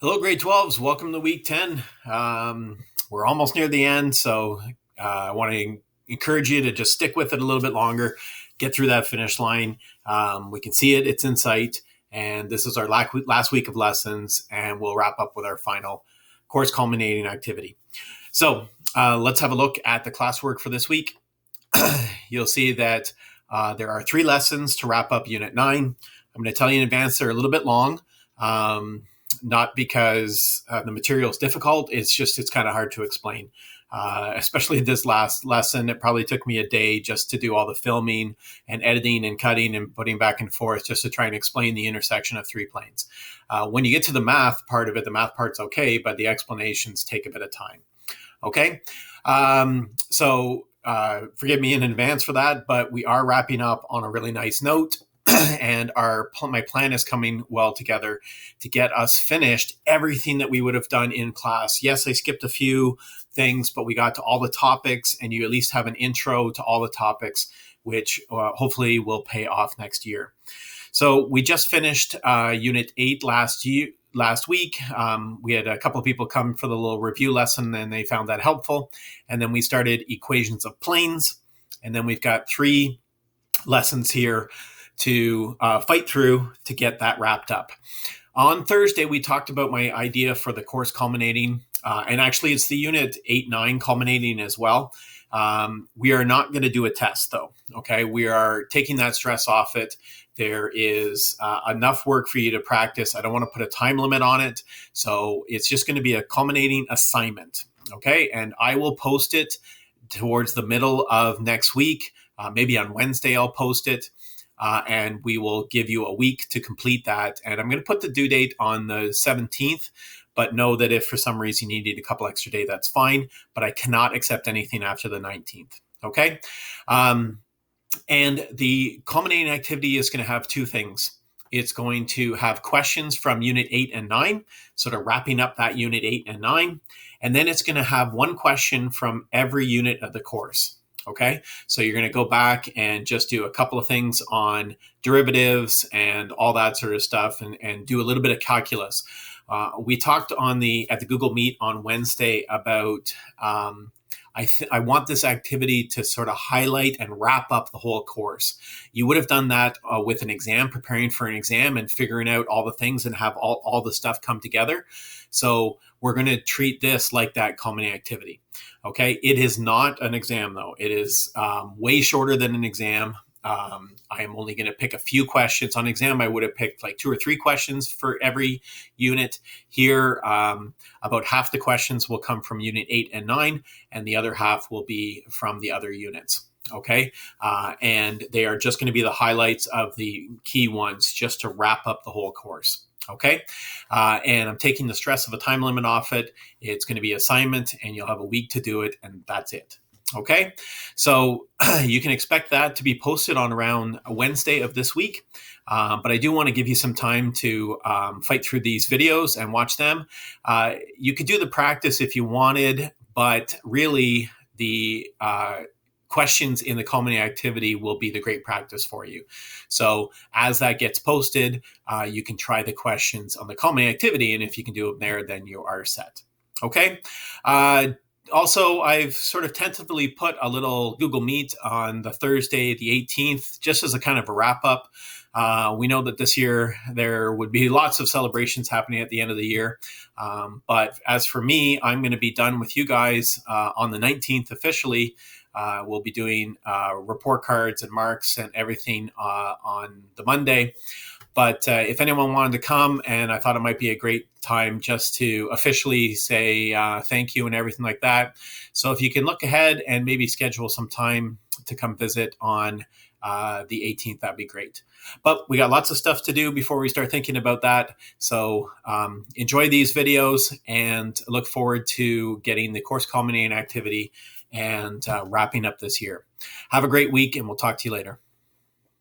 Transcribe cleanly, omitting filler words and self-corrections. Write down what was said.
Hello, grade 12s. Welcome to week 10. We're almost near the end, so I want to encourage you to just stick with it a little bit longer, get through that finish line. We can see it, it's in sight, and this is our last week of lessons, and we'll wrap up with our final course culminating activity. So let's have a look at the classwork for this week. You'll see that there are 3 lessons to wrap up Unit 9. I'm going to tell you in advance they're a little bit long. Not because the material is difficult, it's kind of hard to explain. Especially this last lesson, it probably took me a day just to do all the filming and editing and cutting and putting back and forth just to try and explain the intersection of 3 planes. When you get to the math part of it, the math part's okay, but the explanations take a bit of time. Okay, so forgive me in advance for that, but we are wrapping up on a really nice note. And my plan is coming well together to get us finished everything that we would have done in class. Yes, I skipped a few things, but we got to all the topics, and you at least have an intro to all the topics, which hopefully will pay off next year. So we just finished Unit 8 last week. We had a couple of people come for the little review lesson, and they found that helpful. And then we started equations of planes, and then we've got 3 lessons here to fight through to get that wrapped up. On Thursday, we talked about my idea for the course culminating, and actually it's the Unit 8-9 culminating as well. We are not going to do a test, though. Okay, we are taking that stress off it. There is enough work for you to practice. I don't want to put a time limit on it, so it's just going to be a culminating assignment. Okay, and I will post it towards the middle of next week. Maybe on Wednesday I'll post it. And we will give you a week to complete that. And I'm going to put the due date on the 17th, but know that if for some reason you need a couple extra days, that's fine. But I cannot accept anything after the 19th. Okay. And the culminating activity is going to have 2 things. It's going to have questions from Unit 8 and 9, sort of wrapping up that Unit 8 and 9. And then it's going to have 1 question from every unit of the course. Okay, so you're going to go back and just do a couple of things on derivatives and all that sort of stuff, and do a little bit of calculus. We talked at the Google Meet on Wednesday about I want this activity to sort of highlight and wrap up the whole course. You would have done that with an exam, preparing for an exam and figuring out all the things and have all the stuff come together. So we're going to treat this like that culminating activity. Okay, it is not an exam, though. It is way shorter than an exam. I am only going to pick a few questions. On exam, I would have picked like 2 or 3 questions for every unit. Here, about half the questions will come from Unit 8 and 9, and the other half will be from the other units. Okay, and they are just going to be the highlights of the key ones just to wrap up the whole course. Okay, and I'm taking the stress of a time limit off it. It's going to be assignment, and you'll have a week to do it, and that's it. Okay, so you can expect that to be posted on around Wednesday of this week. But I do want to give you some time to fight through these videos and watch them. You could do the practice if you wanted, but really the questions in the culminating activity will be the great practice for you. So as that gets posted, you can try the questions on the culminating activity, and if you can do it there, then you are set. Okay. Also, I've sort of tentatively put a little Google Meet on the Thursday, the 18th, just as a kind of a wrap up. We know that this year there would be lots of celebrations happening at the end of the year. But as for me, I'm going to be done with you guys on the 19th officially. We'll be doing report cards and marks and everything on the Monday. But if anyone wanted to come, and I thought it might be a great time just to officially say thank you and everything like that. So if you can look ahead and maybe schedule some time to come visit on the 18th, that'd be great. But we got lots of stuff to do before we start thinking about that. So enjoy these videos and look forward to getting the course culminating activity and wrapping up this year. Have a great week, and we'll talk to you later.